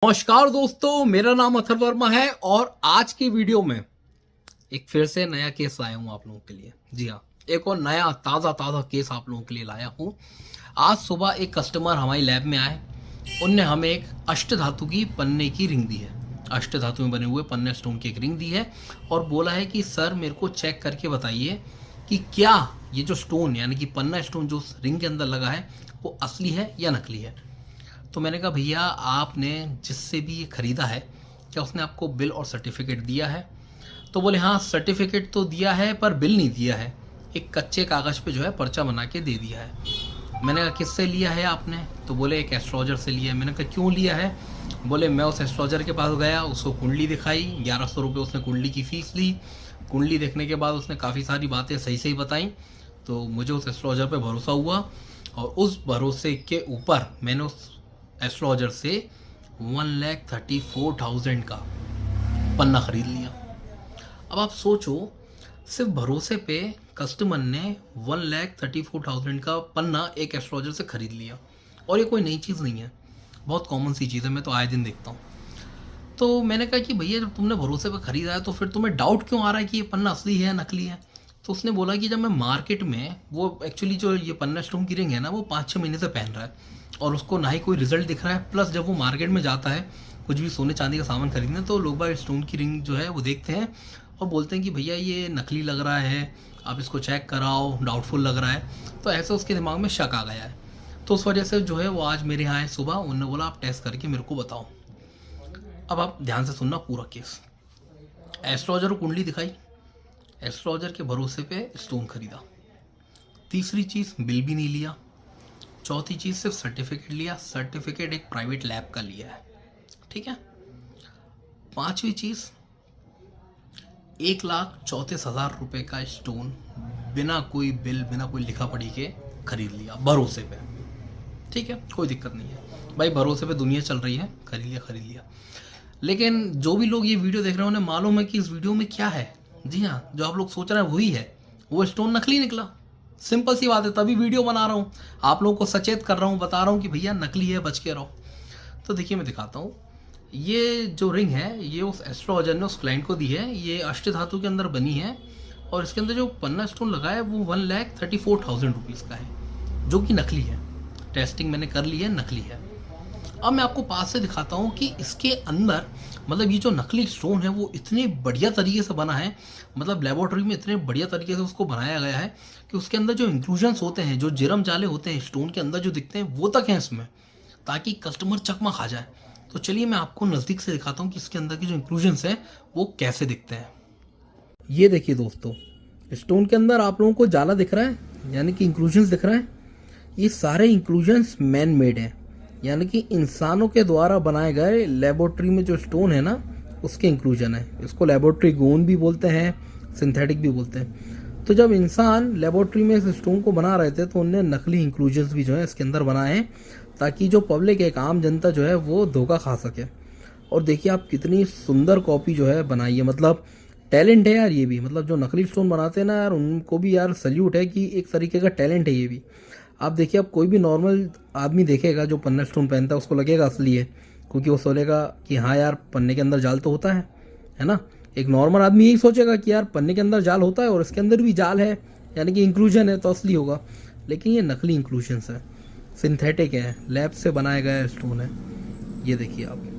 नमस्कार दोस्तों, मेरा नाम अथर वर्मा है और आज की वीडियो में एक फिर से नया केस लाया हूँ आप लोगों के लिए। जी हाँ, एक और नया ताज़ा केस आप लोगों के लिए लाया हूँ। आज सुबह एक कस्टमर हमारी लैब में आए, उनने हमें एक अष्टधातु की पन्ने की रिंग दी है। अष्टधातु में बने हुए पन्ने स्टोन की एक रिंग दी है और बोला है कि सर मेरे को चेक करके बताइए कि क्या ये जो स्टोन यानी कि पन्ना स्टोन जो रिंग के अंदर लगा है वो असली है या नकली है। तो मैंने कहा भैया आपने जिससे भी ये ख़रीदा है क्या उसने आपको बिल और सर्टिफिकेट दिया है? तो बोले हाँ सर्टिफिकेट तो दिया है पर बिल नहीं दिया है, एक कच्चे कागज़ पे जो है पर्चा बना के दे दिया है। मैंने कहा किससे लिया है आपने? तो बोले एक एस्ट्रोलॉजर से लिया है। मैंने कहा क्यों लिया है? बोले मैं उस एस्ट्रोलॉजर के पास गया, उसको कुंडली दिखाई, 1100 रुपये उसने कुंडली की फ़ीस ली। कुंडली देखने के बाद उसने काफ़ी सारी बातें सही बताई, तो मुझे उस एस्ट्रोलॉजर पर भरोसा हुआ और उस भरोसे के ऊपर मैंने उस एस्ट्रोलॉजर से 1,34,000 का पन्ना खरीद लिया। अब आप सोचो, सिर्फ भरोसे पे कस्टमर ने 1,34,000 का पन्ना एक एस्ट्रोलॉजर से खरीद लिया। और ये कोई नई चीज़ नहीं है, बहुत कॉमन सी चीज़ है, मैं तो आए दिन देखता हूँ। तो मैंने कहा कि भैया जब तुमने भरोसे पे खरीदा है तो फिर तुम्हें डाउट क्यों आ रहा है कि ये पन्ना असली है या नकली है? तो उसने बोला कि जब मैं मार्केट में, वो एक्चुअली जो ये पन्ना स्टोन की रिंग है ना, वो 5-6 महीने से पहन रहा है और उसको ना ही कोई रिजल्ट दिख रहा है। प्लस जब वो मार्केट में जाता है कुछ भी सोने चांदी का सामान खरीदने, तो लोग बाग स्टोन की रिंग जो है वो देखते हैं और बोलते हैं कि भैया ये नकली लग रहा है, आप इसको चेक कराओ, डाउटफुल लग रहा है। तो ऐसे उसके दिमाग में शक आ गया है। तो उस वजह से जो है वो आज मेरे यहाँ आए सुबह, उन्होंने बोला आप टेस्ट करके मेरे को बताओ। अब आप ध्यान से सुनना पूरा केस। एस्ट्रोलॉजर को कुंडली दिखाई, एस्ट्रोलॉजर के भरोसे पे स्टोन खरीदा। तीसरी चीज़ बिल भी नहीं लिया। चौथी चीज़ सिर्फ सर्टिफिकेट लिया, सर्टिफिकेट एक प्राइवेट लैब का लिया है, ठीक है। पांचवी चीज़ 1,34,000 रुपये का स्टोन बिना कोई बिल, बिना कोई लिखा पढ़ी के खरीद लिया भरोसे पे, ठीक है, कोई दिक्कत नहीं है भाई, भरोसे पे दुनिया चल रही है, खरीद लिया। लेकिन जो भी लोग ये वीडियो देख रहे हैं उन्हें मालूम है कि इस वीडियो में क्या है। जी हाँ, जो आप लोग सोच रहे हैं वही है, वो स्टोन नकली निकला। सिंपल सी बात है, तभी वीडियो बना रहा हूँ, आप लोगों को सचेत कर रहा हूँ, बता रहा हूँ कि भैया नकली है, बच के रहो। तो देखिए मैं दिखाता हूँ, ये जो रिंग है ये उस एस्ट्रोलॉजर ने उस क्लाइंट को दी है। ये अष्टधातु के अंदर बनी है और इसके अंदर जो पन्ना स्टोन लगा है वो 1,34,000 रुपीज़ का है, जो कि नकली है। टेस्टिंग मैंने कर ली है, नकली है। अब मैं आपको पास से दिखाता हूँ कि इसके अंदर मतलब ये जो नकली स्टोन है वो इतने बढ़िया तरीके से बना है, मतलब लेबोरेटरी में इतने बढ़िया तरीके से उसको बनाया गया है कि उसके अंदर जो इंक्लूजन्स होते हैं, जो जिरम जाले होते हैं स्टोन के अंदर जो दिखते हैं, वो तक हैं इसमें, ताकि कस्टमर चकमा खा जाए। तो चलिए मैं आपको नज़दीक से दिखाता हूँ कि इसके अंदर की जो इंक्लूजन्स हैं वो कैसे दिखते हैं। ये देखिए दोस्तों, स्टोन के अंदर आप लोगों को जाला दिख रहा है, यानी कि इंक्लूजन्स दिख रहा है। ये सारे इंक्लूजन्स मैन मेड हैं, यानी कि इंसानों के द्वारा बनाए गए लेबोरेटरी में जो स्टोन है ना, उसके इंक्लूजन है। इसको लेबोरेटरी गोन भी बोलते हैं, सिंथेटिक भी बोलते हैं। तो जब इंसान लेबोरेटरी में इस स्टोन को बना रहे थे तो उनने नकली इंक्लूजन्स भी जो है इसके अंदर बनाए हैं, ताकि जो पब्लिक एक आम जनता जो है वो धोखा खा सके। और देखिए आप कितनी सुंदर कॉपी जो है बनाई है, मतलब टैलेंट है यार ये भी। मतलब जो नकली स्टोन बनाते हैं ना यार, उनको भी यार सल्यूट है कि एक तरीके का टैलेंट है ये भी। आप देखिए, अब कोई भी नॉर्मल आदमी देखेगा जो पन्ना स्टोन पहनता है उसको लगेगा असली है, क्योंकि वो सोचेगा कि हाँ यार पन्ने के अंदर जाल तो होता है ना। एक नॉर्मल आदमी यही सोचेगा कि यार पन्ने के अंदर जाल होता है और इसके अंदर भी जाल है, यानी कि इंक्लूजन है तो असली होगा। लेकिन ये नकली इंक्लूजन्स है, सिंथेटिक है, लैब से बनाया गया स्टोन है। ये देखिए आप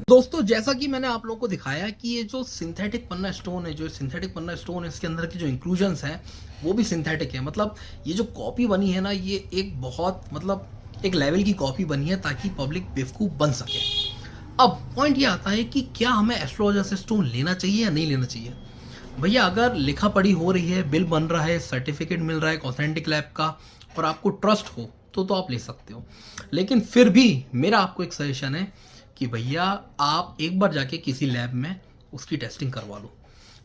दोस्तों, जैसा कि मैंने आप लोगों को दिखाया कि ये जो सिंथेटिक पन्ना स्टोन है, जो सिंथेटिक पन्ना स्टोन है, इसके अंदर की जो इंक्लूजन्स हैं वो भी सिंथेटिक है। मतलब ये जो कॉपी बनी है ना, ये एक बहुत मतलब एक लेवल की कॉपी बनी है ताकि पब्लिक बेवकूफ़ बन सके। अब पॉइंट ये आता है कि क्या हमें एस्ट्रोलॉजर से स्टोन लेना चाहिए या नहीं लेना चाहिए। भैया अगर लिखा पढ़ी हो रही है, बिल बन रहा है, सर्टिफिकेट मिल रहा है ऑथेंटिक लैब का, और आपको ट्रस्ट हो तो आप ले सकते हो। लेकिन फिर भी मेरा आपको एक सजेशन है कि भैया आप एक बार जाके किसी लैब में उसकी टेस्टिंग करवा लो।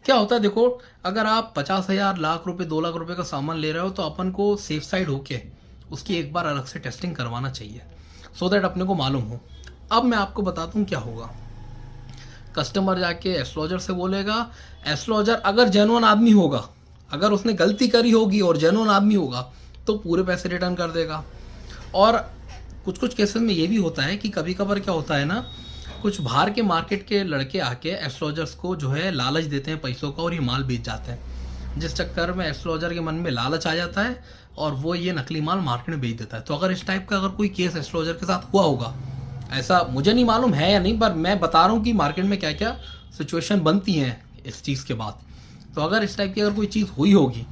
क्या होता है देखो, अगर आप 50,000, लाख रुपए, 2 लाख रुपए का सामान ले रहे हो तो अपन को सेफ साइड होके उसकी एक बार अलग से टेस्टिंग करवाना चाहिए, सो दैट अपने को मालूम हो। अब मैं आपको बताता हूँ क्या होगा। कस्टमर जाके एस्ट्रोलॉजर से बोलेगा, एस्ट्रोलॉजर अगर जेन्युइन आदमी होगा, अगर उसने गलती करी होगी और जेन्युइन आदमी होगा तो पूरे पैसे रिटर्न कर देगा। और कुछ कुछ केसेस में ये भी होता है कि कभी कभार क्या होता है ना कुछ बाहर के मार्केट के लड़के आके एस्ट्रोलॉजर्स को जो है लालच देते हैं पैसों का और ये माल बेच जाते हैं, जिस चक्कर में एस्ट्रोलॉजर के मन में लालच आ जाता है और वो ये नकली माल मार्केट में बेच देता है। तो अगर इस टाइप का अगर कोई केस एस्ट्रोलॉजर के साथ हुआ होगा, ऐसा मुझे नहीं मालूम है या नहीं, पर मैं बता रहा हूँ कि मार्केट में क्या क्या सिचुएशन बनती हैं इस चीज़ के बाद। तो अगर इस टाइप की अगर कोई चीज़ हुई होगी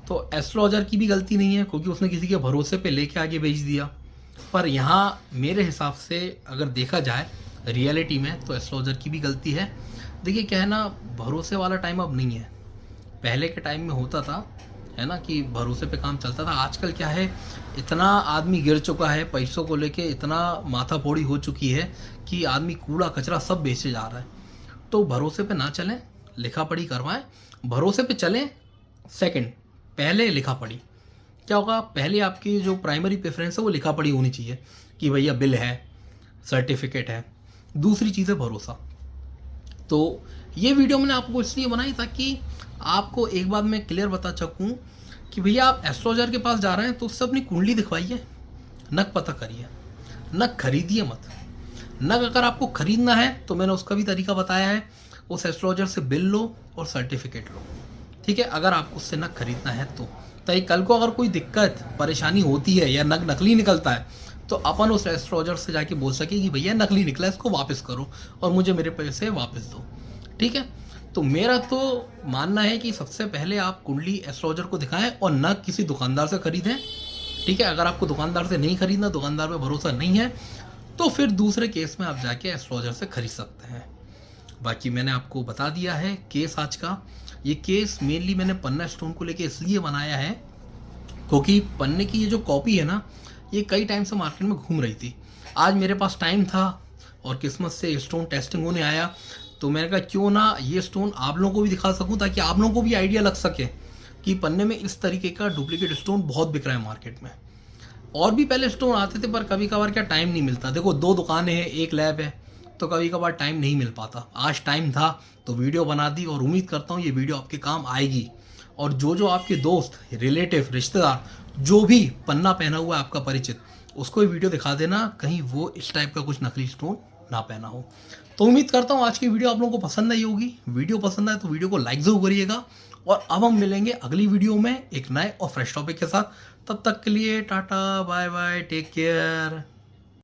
तो एस्ट्रोलॉजर की भी गलती नहीं है, क्योंकि उसने किसी के भरोसे पे लेके आगे बेच दिया। पर यहाँ मेरे हिसाब से अगर देखा जाए रियलिटी में तो एस्ट्रोलॉजर की भी गलती है। देखिए क्या है ना, भरोसे वाला टाइम अब नहीं है। पहले के टाइम में होता था, है ना, कि भरोसे पे काम चलता था। आजकल क्या है, इतना आदमी गिर चुका है पैसों को लेके, इतना माथाफोड़ी हो चुकी है कि आदमी कूड़ा कचरा सब बेचे जा रहा है। तो भरोसे पे ना चलें, लिखा पढ़ी करवाएं। भरोसे पे चलें सेकंड, पहले लिखा पढ़ी। क्या होगा, पहले आपकी जो प्राइमरी प्रेफरेंस है वो लिखा पढ़ी होनी चाहिए कि भैया बिल है, सर्टिफिकेट है। दूसरी चीज़ है भरोसा। तो ये वीडियो मैंने आपको इसलिए बनाई ताकि आपको एक बात मैं क्लियर बता सकूं कि भैया आप एस्ट्रोलॉजर के पास जा रहे हैं तो उससे अपनी कुंडली दिखवाइए, नग पता करिए, नग खरीदिए मत। नग अगर आपको खरीदना है तो मैंने उसका भी तरीका बताया है, उस एस्ट्रोलॉजर से बिल लो और सर्टिफिकेट लो, ठीक है। अगर आपको उससे नग खरीदना है तो कल को अगर कोई दिक्कत परेशानी होती है या नग नकली निकलता है तो अपन उस एस्ट्रोलॉजर से जाके बोल सके कि भैया नकली निकला, इसको वापस करो और मुझे मेरे पैसे वापस दो, ठीक है। तो मेरा तो मानना है कि सबसे पहले आप कुंडली एस्ट्रोलॉजर को दिखाएं और न किसी दुकानदार से खरीदें, ठीक है। अगर आपको दुकानदार से नहीं खरीदना, दुकानदार पे भरोसा नहीं है, तो फिर दूसरे केस में आप जाके एस्ट्रोलॉजर से खरीद सकते हैं। बाकी मैंने आपको बता दिया है केस आज का। ये केस मेनली मैंने पन्ना स्टोन को लेके इसलिए बनाया है क्योंकि पन्ने की ये जो कॉपी है ना, ये कई टाइम से मार्केट में घूम रही थी। आज मेरे पास टाइम था और किस्मत से स्टोन टेस्टिंग होने आया, तो मैंने कहा क्यों ना ये स्टोन आप लोगों को भी दिखा सकूं, ताकि आप लोगों को भी आइडिया लग सके कि पन्ने में इस तरीके का डुप्लीकेट स्टोन बहुत बिक रहा है मार्केट में। और भी पहले स्टोन आते थे, पर कभी कभार क्या टाइम नहीं मिलता। देखो 2 दुकानें हैं, 1 लैब है, तो कभी कभार टाइम नहीं मिल पाता। आज टाइम था तो वीडियो बना दी और उम्मीद करता हूँ ये वीडियो आपके काम आएगी। और जो आपके दोस्त, रिलेटिव, रिश्तेदार जो भी पन्ना पहना हुआ है आपका परिचित, उसको ये वीडियो दिखा देना, कहीं वो इस टाइप का कुछ नकली स्टोन ना पहना हो। तो उम्मीद करता हूँ आज की वीडियो आप लोगों को पसंद आई होगी। वीडियो पसंद आए तो वीडियो को लाइक जरूर करिएगा। और अब हम मिलेंगे अगली वीडियो में एक नए और फ्रेश टॉपिक के साथ। तब तक के लिए tata bye bye, take care.